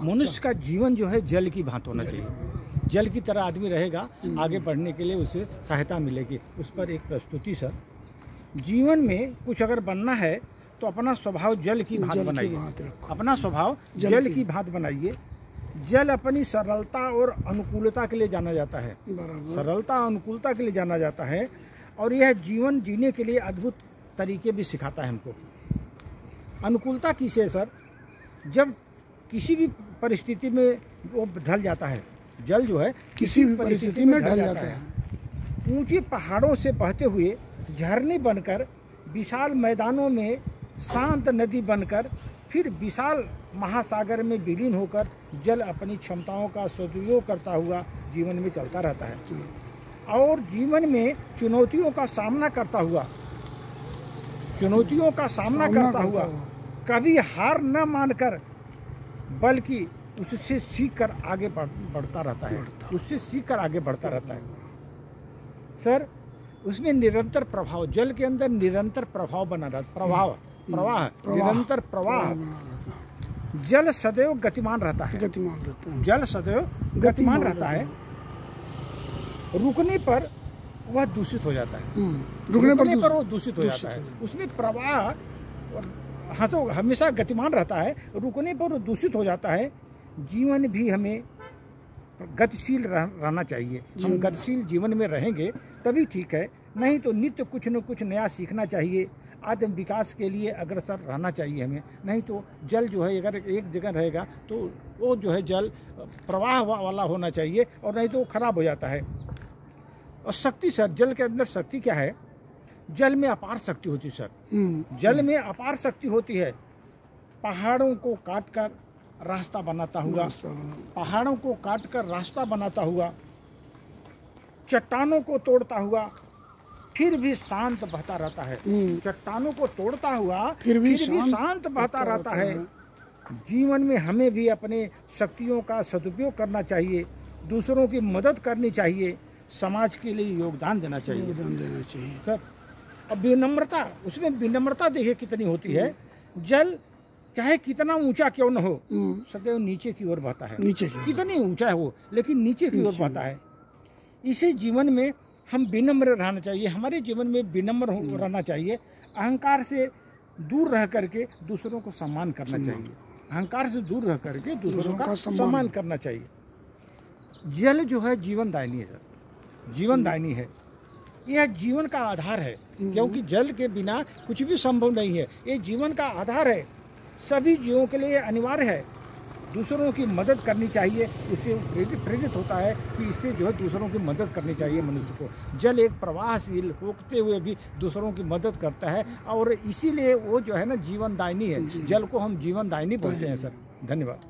मनुष्य का जीवन जो है जल की भांति होना चाहिए। जल की तरह आदमी रहेगा, आगे बढ़ने के लिए उसे सहायता मिलेगी। उस पर एक प्रस्तुति सर, जीवन में कुछ अगर बनना है तो अपना स्वभाव जल की भांति बनाइए। अपना स्वभाव जल की भांति बनाइए। जल अपनी सरलता और अनुकूलता के लिए जाना जाता है। सरलता अनुकूलता के लिए जाना जाता है और यह जीवन जीने के लिए अद्भुत तरीके भी सिखाता है हमको। अनुकूलता किसे सर? जब किसी भी परिस्थिति में वो ढल जाता है। जल जो है किसी भी परिस्थिति में ढल जाता है। ऊंचे पहाड़ों से बहते हुए झरने बनकर, विशाल मैदानों में शांत नदी बनकर, फिर विशाल महासागर में विलीन होकर जल अपनी क्षमताओं का सदुपयोग करता हुआ जीवन में चलता रहता है और जीवन में चुनौतियों का सामना करता हुआ कभी हार न मानकर बल्कि उससे सीख कर आगे बढ़ता रहता है। उससे सीख कर आगे बढ़ता रहता है सर। उसमें निरंतर प्रभाव, जल के अंदर निरंतर प्रभाव बना रहता, प्रवाह निरंतर प्रवाह। जल सदैव गतिमान रहता है। जल सदैव गतिमान रहता है। रुकने पर वह दूषित हो जाता है। रुकने पर वो दूषित हो जाता है। उसमें प्रवाह हाँ तो हमेशा गतिमान रहता है, रुकने पर वो दूषित हो जाता है। जीवन भी हमें गतिशील रहना चाहिए। हम गतिशील जीवन में रहेंगे तभी ठीक है, नहीं तो नित्य कुछ न कुछ नया सीखना चाहिए। आत्म विकास के लिए अग्रसर रहना चाहिए हमें। नहीं तो जल जो है अगर एक जगह रहेगा तो वो जो है जल प्रवाह वाला होना चाहिए और नहीं तो वो खराब हो जाता है। और शक्ति सर, जल के अंदर शक्ति क्या है? जल में अपार शक्ति होती है सर। जल में अपार शक्ति होती है। पहाड़ों को काटकर रास्ता बनाता हुआ, पहाड़ों को काटकर रास्ता बनाता हुआ, चट्टानों को तोड़ता हुआ, फिर भी शांत बहता रहता है। चट्टानों को तोड़ता हुआ फिर भी शांत बहता रहता है। जीवन में हमें भी अपने शक्तियों का सदुपयोग करना चाहिए, दूसरों की मदद करनी चाहिए, समाज के लिए योगदान देना चाहिए सर। अब विनम्रता, उसमें विनम्रता देखिए कितनी होती है। जल चाहे कितना ऊंचा क्यों न हो, सदैव नीचे की ओर बहता है। कितनी ऊंचा है वो, लेकिन नीचे की ओर बहता है। इसी जीवन में हम विनम्र रहना चाहिए। हमारे जीवन में विनम्र रहना चाहिए। अहंकार से दूर रह करके दूसरों को सम्मान करना चाहिए। अहंकार से दूर रह करके दूसरों का सम्मान करना चाहिए। जल जो है जीवनदायिनी है सर, जीवनदायिनी है। यह जीवन का आधार है, क्योंकि जल के बिना कुछ भी संभव नहीं है। ये जीवन का आधार है, सभी जीवों के लिए अनिवार्य है। दूसरों की मदद करनी चाहिए। इससे प्रेरित होता है कि इससे जो है दूसरों की मदद करनी चाहिए मनुष्य को। जल एक प्रवाहशील होते हुए भी दूसरों की मदद करता है और इसीलिए वो जो है ना जीवनदायिनी है। जल को हम जीवनदायिनी बोलते हैं सर। धन्यवाद।